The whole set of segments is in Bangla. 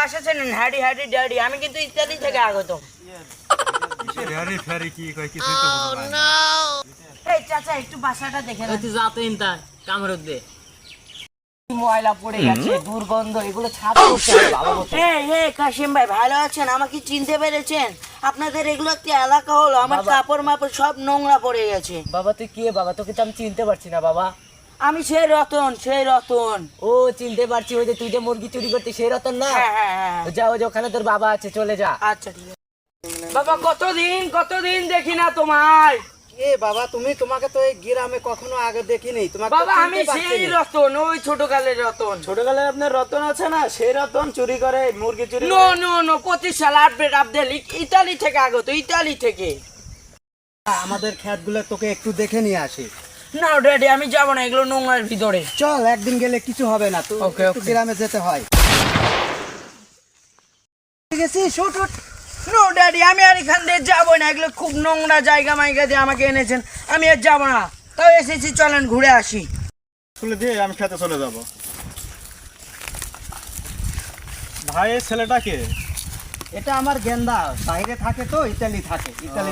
বাসা চেনেন? হ্যাডি হ্যাডি ড্যাডি। আমি কিন্তু ইত্যাদি থেকে আগত। হ্যারি ফ্যারি কি কয় কিছুই তো বুঝলাম না। এই চাচা একটু বাসাটা দেখে না। তুই যা তো ইনতা কামড় দে। ময়লা পড়ে গেছে, দুর্গন্ধ, এগুলো ছাপ করতে হবে ভালো মতো। এই কাশিম ভাই ভালো আছেন? আমাকে চিনতে পেরেছেন? আপনাদের এগুলো একটা এলাকা হলো, আমার কাপড় মাপড় সব নোংরা পড়ে গেছে। বাবা তুই কে বাবা? তোকে তো আমি চিনতে পারছি না বাবা। আমি সেই রতন। ও চিনতে পারছি, ওই যে তুই যে মুরগি চুরি করতে সেই রতন না? হ্যাঁ। যা ওই যে ওখানে তোর বাবা আছে, চলে যা। আচ্ছা ঠিক আছে। বাবা কতদিন দেখি না তোমায়। এ বাবা তোমাকে তো এই গ্রামে কখনো আগে দেখিনি। তোমাকে বাবা আমি সেই রতন, ওই ছোটকালের রতন। ছোটকালে আপনার রতন আছে না, সেই রতন চুরি করে মুরগি চুরি নো 25 সাল আপডেট ইতালি থেকে আগত, ইতালি থেকে। আমাদের ক্ষেতগুলো তোকে একটু দেখে নিয়ে আসি। না ড্যাডি আমি যাবো না, এগুলো নোংরার ভিতরে। চল, একদিন গেলে কিছু হবে না, তো Okay. গ্রামে যেতে হয়। ঠিক আছে, শুট। নো ড্যাডি আমি আর এখান দিয়ে যাবো না, এগুলো খুব নোংরা জায়গা মাইগা দিয়ে আমাকে এনেছেন, আমি আর যাবো না। তাও এসেছি, চলেন ঘুরে আসি। খুলে দিয়ে আমি খেতে চলে যাব। ভাই এই ছেলেটাকে এটা আমার গেন্দা, বাইরে থাকে তো, ইতালি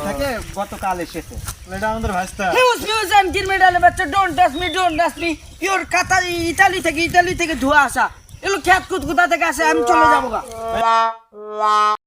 থাকে, গতকাল এসেছে। এটা আমাদের ভাইস্তা। হিউজ আই এম কিরমেডালে বাচ্চা, ডোন্ট টাচ মি ইওর কাতা ইতালি থেকে ধোয়া আসা, এগুলো খেত কোথা থেকে আসে, আমি চলে যাবো গা।